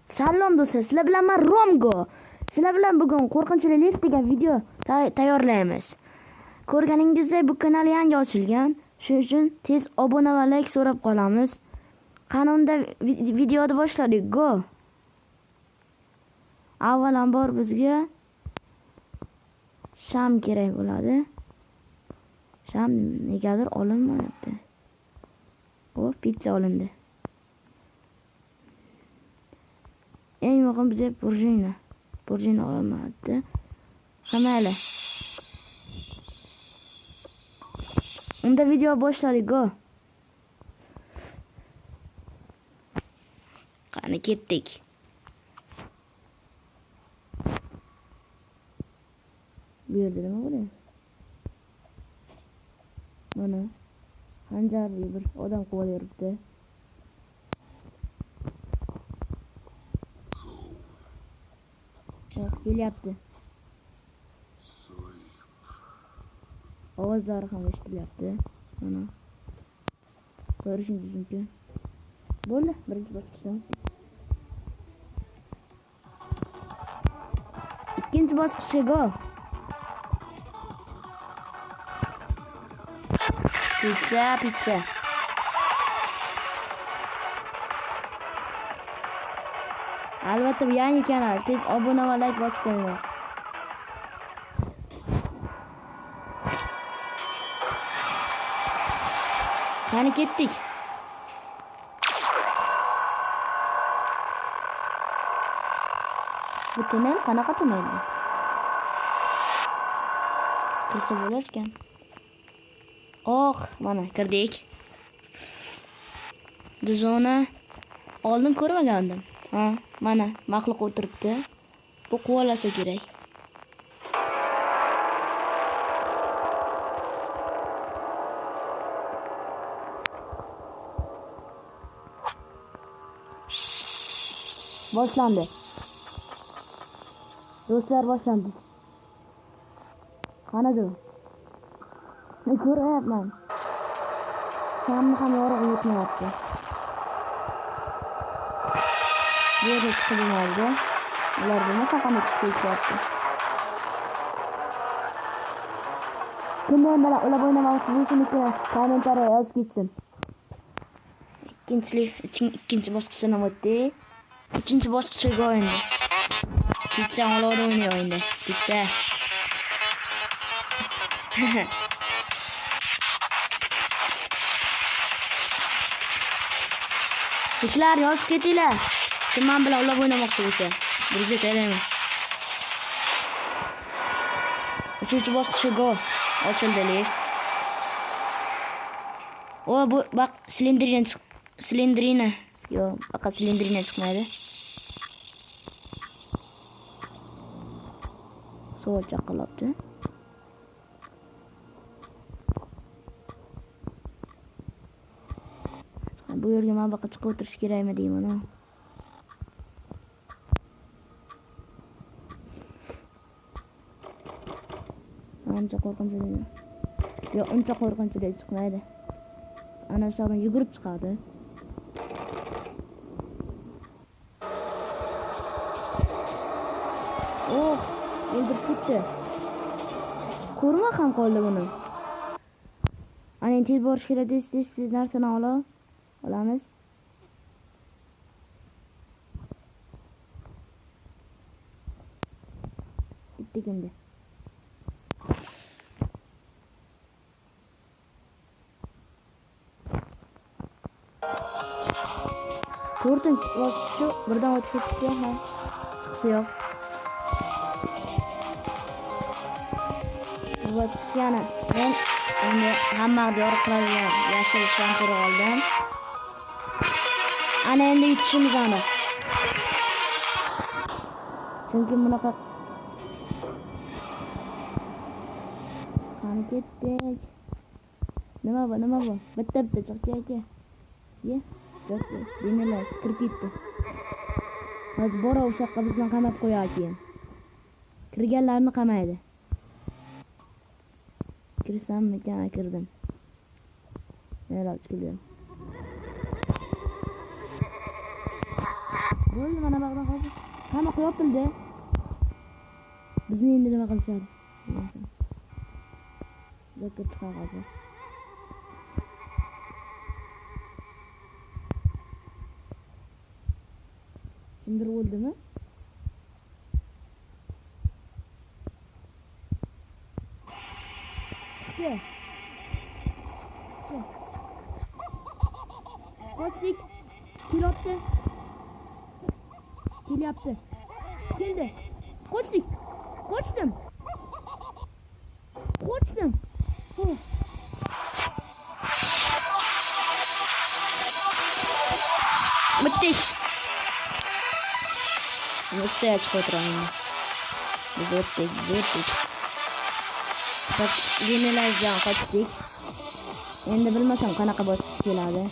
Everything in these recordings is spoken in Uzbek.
Salom do'stlar, sizlar bilan men Romgo. Sizlar bilan bugun qo'rqinchli lift degan video tayyorlaymiz. Ko'rganingizdek, bu kanal yangi ochilgan. Shuning uchun tez obuna va like so'rab qolamiz. Qanunda videoni boshladik. Go. Avvalambor bizga sham kerak bo'ladi. Sham negadir olinmayapti. Hop, pizza olindi. Eng muhim bizga burjina. Burjina olinmayapti. Mayli. Unda video boshladik. Go. Qani ketdik. Bu yerda nima bo'lyapti? Mana hanjarli bir odam qo'yib kelyapti. Ovozlari ham eshitilyapti. Mana ko'rishingiz mumkin. Bo'ldi, birinchi bosqichdan. Ikkinchi bosqichga go. Pizza. Albatta bu yangi kanal. Tez obuna va like bosib qo'yinglar. Qani ketdik. Bu tunnel qanaqa tunneldi? Kirsa bo'lar ekan. Oh, mana kirdik. Biz uni oldin ko'rmagandim. Ha, mana maxluq o'tiribdi. Bu quvalasa kerak. Boshlandi. Do'stlar, boshlandi. Qanaqa? Men ko'ryapman. Shamni ham yorug' yetmayapti. Bu yerga chiqilmaydi. Ular bo'lmasa qanday chiqib ketishyapti. Kimlar bilan ular o'ynamoqchi bo'lsa, kommentariya yozib ketsin. Ikkinchi bosqichdan o'tdik. Uchinchi bosqichga o'yindi. Pizza olovda o'ynaydi. Pizza. Sizlar yozib ketinglar. Kim men bilan ulab o'ynamoqchi bo'lsa, birga tayyorlayman. Uchinchi bosqichga go. Ochildi lift. O bu bak silindrina. Yo'q, faqat silindrina chiqmaydi. Savol chaqilibdi. Bu yerga men baqa chiqib o'tirish kerakmi deyman. Ancha qo'rqinchli. Yo'q, uncha qo'rqinchli chiqmaydi. Ana shundan yugurib chiqadi. Oh, o'ldirib ketdi. Ko'rma ham qoldi buni. Ana tez borish kerak, tez narsani olamiz. Bitdik endi. To'rtinchi bosqich birdan o'tib ketdi. Chiqsa yo'q. Yana men endi hamma yorug' qiladigan yashil shamchir oldim. Ana endi yetishimiz aniq. Chunki bunaqa qani ketdik. Nima bu? Bitta chiqdi aka. Ye, chiqdi. Dinilar kirib ketdi. Hozir bora o'sha yoqqa bizni qamab qo'yar keyin. Kirganlarni qamaydi. Kirsammikan, kirdim. Meral chiqdi. Bo'ldi, mana baqdan hozir. Qamoq yopildi. Bizni endi nima qilishadi? Zakir chiqar hozir. Kimdir o'ldimi? Qochdik. Kelyapti. Keldi. Qochdik. Qochdim. Bitdik. Nastaya chiqib o'tiraman. Biz o'tdik. Generalizdan qochdik. Endi bilmasam qanaqa bosqich keladi.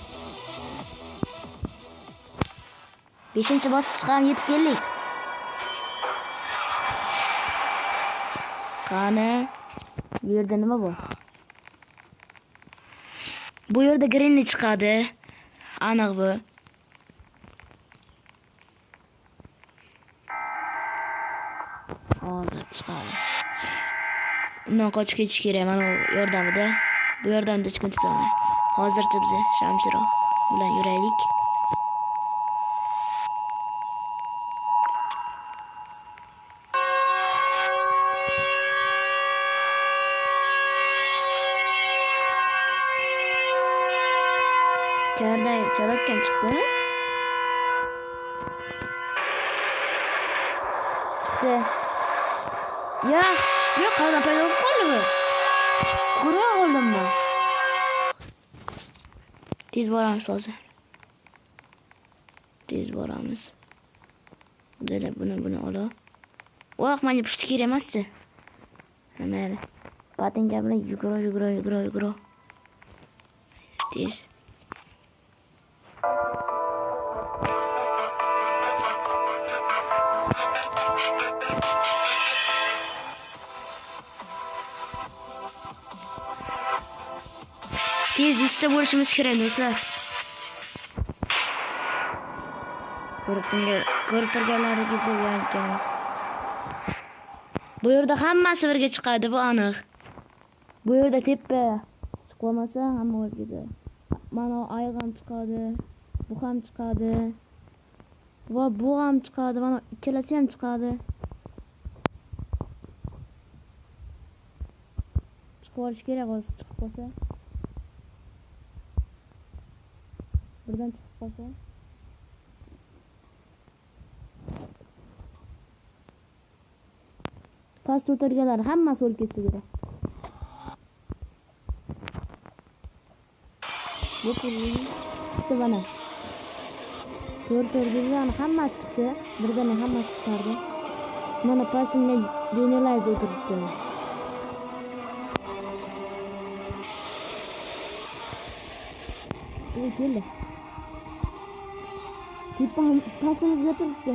5-bosqichga ham yetib keldik. Qani, bu yerda nima bor? Bu yerda Grinni chiqadi. Aniq bu. Hozir chiqadi. Undan qochib ketish kerak mana yordamida. Bu yordamda hech kim tutolmaydi. Hozircha biz shamchiroq bilan yuraylik. Karday chalatgan chiqdi. Yo'q, qayerdan paydo bo'lib qoldi bu? Ko'ra oldimmi? Tez boramiz hozir. Buni olib. Voq, menga pushti kerak emasdi. Mayli. Patinka bilan yugura. Tez. Tez yuzta bo'lishimiz kerak do'stlar. Ko'rib turganlaringizda aytdim. Bu yerda hammasi birga chiqadi, bu aniq. Bu yerda tepa chiqmasa hamma o'rgida. Mana ayg'am chiqadi, bu ham chiqadi. Va bu ham chiqadi, mana ikkalasi ham chiqadi. Chiqib olish kerak hozir chiqib qolsa. Buradan chiqib qolsa. Past o'tirganlar hammasi o'lib ketsa kerak. Bu chiqdi mana. Ko'rtirganlar hammasi chiqdi. Birdan hammasi chiqardi. Mana pastimda generalize o'tiribdi. Keldi. Pastimizga turibdi.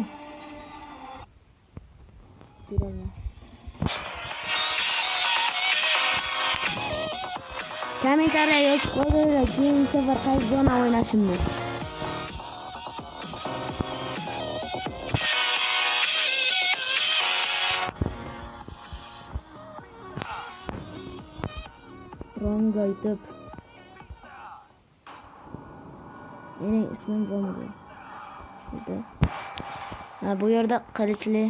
Kommentariya yozib qo'yinglar, keyingi safar qaysi zona o'ynashimni. Rongo aytib. Mening ismim Rongo. Bu yerda qilichli.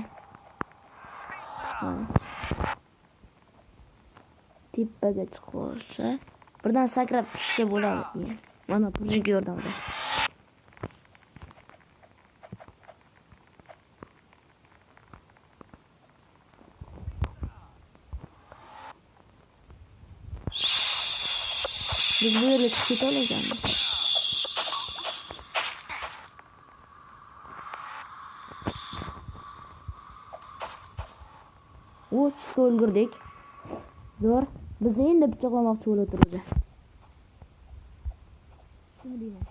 Tepaga chiqib olsa, birdan sakrab tushsa bo'ladi. Mana bunga yordamda. Biz bu yerga chiqib keta olamiz. Chiqib ulgurdik. Zo'r. Bizni endi pichoqlamoqchi bo'lib turibdi. Shuni deyman.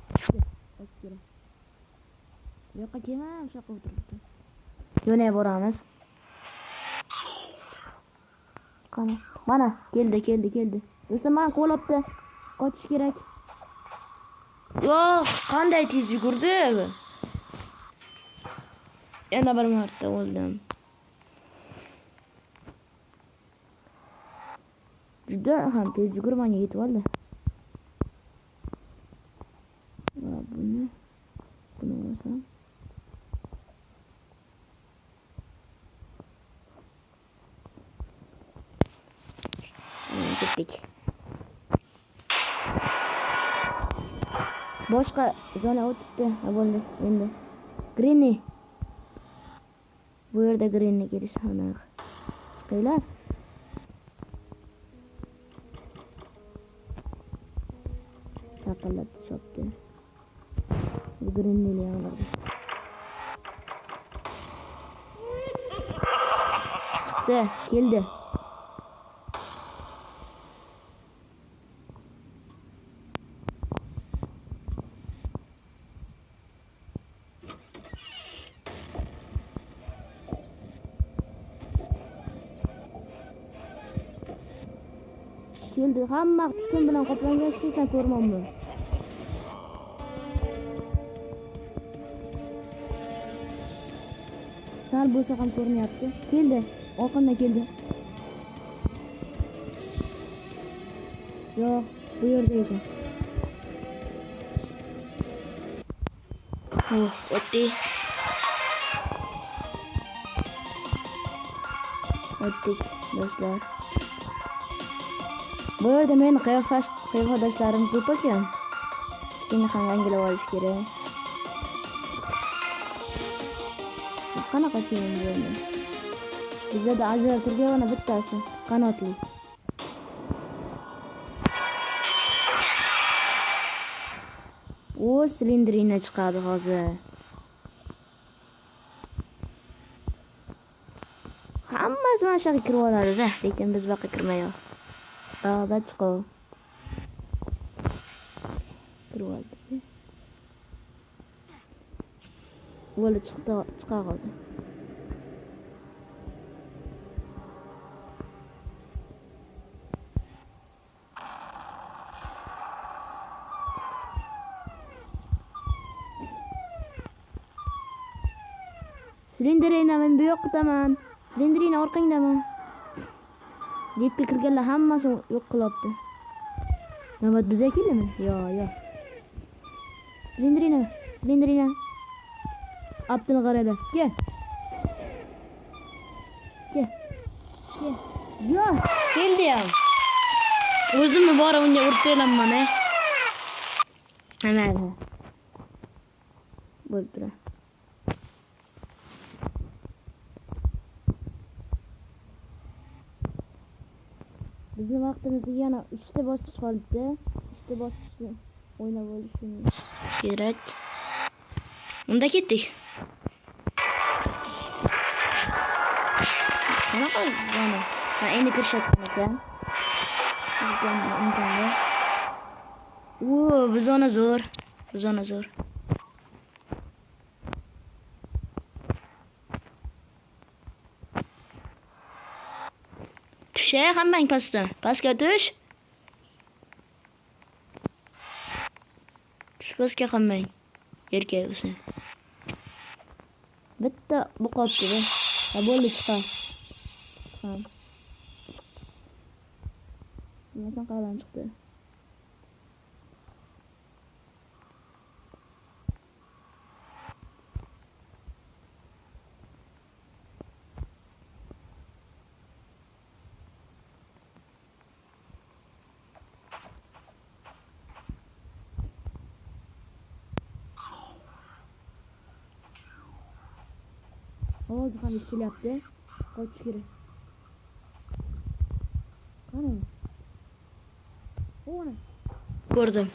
Yo'qqa kelmam, shu yoqqa o'tiribdi. Yo'nay boramiz. Qani, mana keldi. Do'stim, men qo'labdi. Qochish kerak. Yo'q, qanday tez yugurdi bu? Yana bir marta o'ldim. Juda ham tez yugurmanga yetib oldi. Va buni olsam. Ketdik. Boshqa zona o'tibdi. Bo'ldi endi. Granny. Bu yerda Granny kelish aniq. Chiqinglar. Taqallab chopdi. Granny yanglardi. Chiqdi, keldi. Keldi, hamma tutun bilan qoplangan sen ko'rmanmi? Sal bo'lsa ham ko'rinyapti. Keldi, orqamdan keldi. Yo'q, bu yerda ekan. O'tdi. O'tdik, do'stlar. Bu yerda men qiyofadoshlarim ko'p ekan. Shuni ham yangilab olish kerak. Qanaqa kiyim bo'ldi? Bizda ajralib turgan bittasi qanotli. O silindrina chiqadi hozir. Hammasi mana shu yerga kirib oladi-da, lekin biz bu yoqqa kirmaymiz. Dağda chiqov. Kirib oldi. Bo'ldi, chiqa hozir. Silindrina men bu yoqqa ketaman. Silindrina orqangdaman. Debga kirganlar hammasini yo'q qilibdi. Navbat bizga keldimi? Yo'q. Silindrina. Abdul qaraydi. Kel. Yo'q, keldi ham. O'zimni bora unga urib beraman, Mana. Bo'ldi. Bizim vaqtimizda yana 3 ta bosqich qoldi. 3 ta bosqichni o'ynab olishimiz kerak. Unda ketdik. Qanaqa zona? Ha, endi kirishayotgan ekan. Bu zona zo'r. Tushey hammang pastga tush. Tush pastga hammang. Erkak o'sin. Bitta bu qopdi. Ha bo'ldi chiqar. Nima qayerdan chiqdi? Ovozi ham eshitilyapti. Qochish kerak. Qani? O'na. Ko'rdim.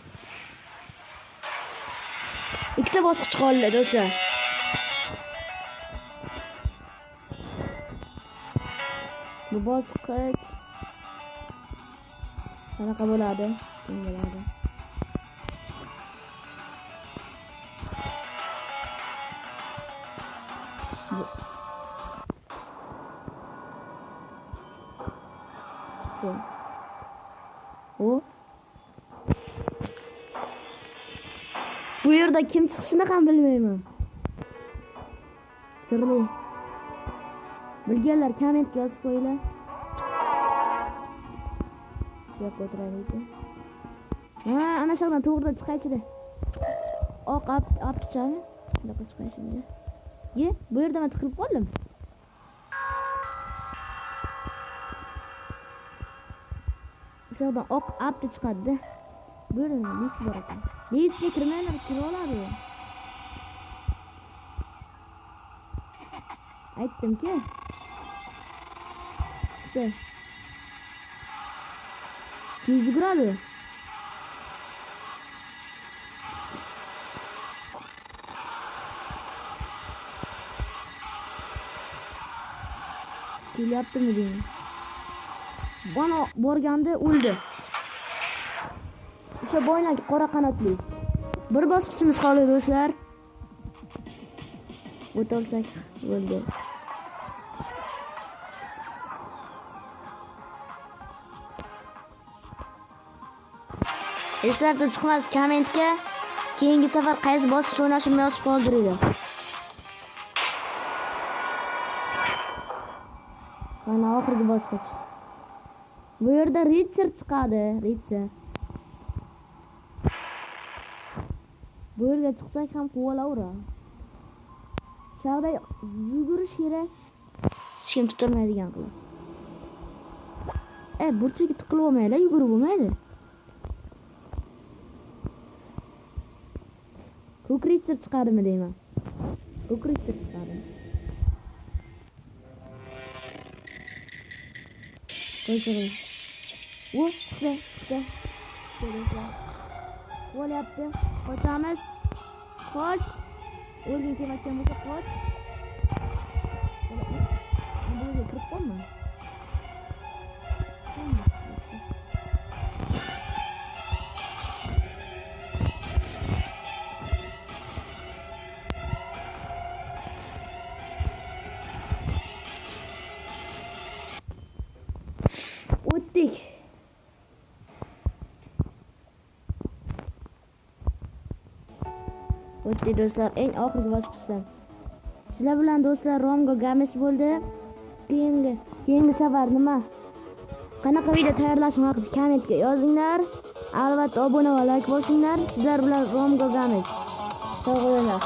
Ikkita bosqich qoldi, do'stlar. Bu bosqich qanaqa bo'ladi? Bu yerda kim chiqishini ham bilmayman. Sirli. Bilganlar kommentga yozib qo'yinglar. Yo'q, o'tiraylik. Ha, ana shundan to'g'ridan chiqaychi-da. Oq aptichami? Bunaqa chiqaychi-da. Ye, bu yerda men tiqilib qoldim. O'shadan oq apti chiqadi-da. Bu yerda lift bor ekan. Liftga kirmaylar, kira oladi. Aytdim-ku. Chiqdi. Yuguradi. Kelyaptimi deyman. Bana borganda o'ldi. O'sha boynak qora qanotli. Bir bosqichimiz qoldi do'stlar. O'tirsak bo'ldi. Eslatib chiqmas kommentga keyingi safar qaysi bosqich o'ynashimni yozib qoldiringlar. Mana oxirgi bosqich. Bu yerda Ritser chiqadi, Ritser. Bu yerga chiqsak ham quvolaveradi. Shavda yugurish kerak. Hech kim tutilmaydigan qilib. Burchiga tiqilib olmaydi, yugurib olmaydi. Ko'k Ritser chiqadimi deyman. Ko'k Ritser chiqadi. Qo'ying. Chiqdi. Qo'yapti. Qochamiz. Qoch. O'rgin kelayotgan bo'lsa qoch. Bu yerga kirib qolma. O'tdik. O'tdik do'stlar, eng oxirgi bosqichdan. Sizlar bilan do'stlar Romgo Games bo'ldi. Keyingi safar nima? Qanaqa video tayyorlashim haqida kommentga yozinglar. Albatta obuna va like bosinglar. Sizlar bilan Romgo Games. Sog' bo'linglar.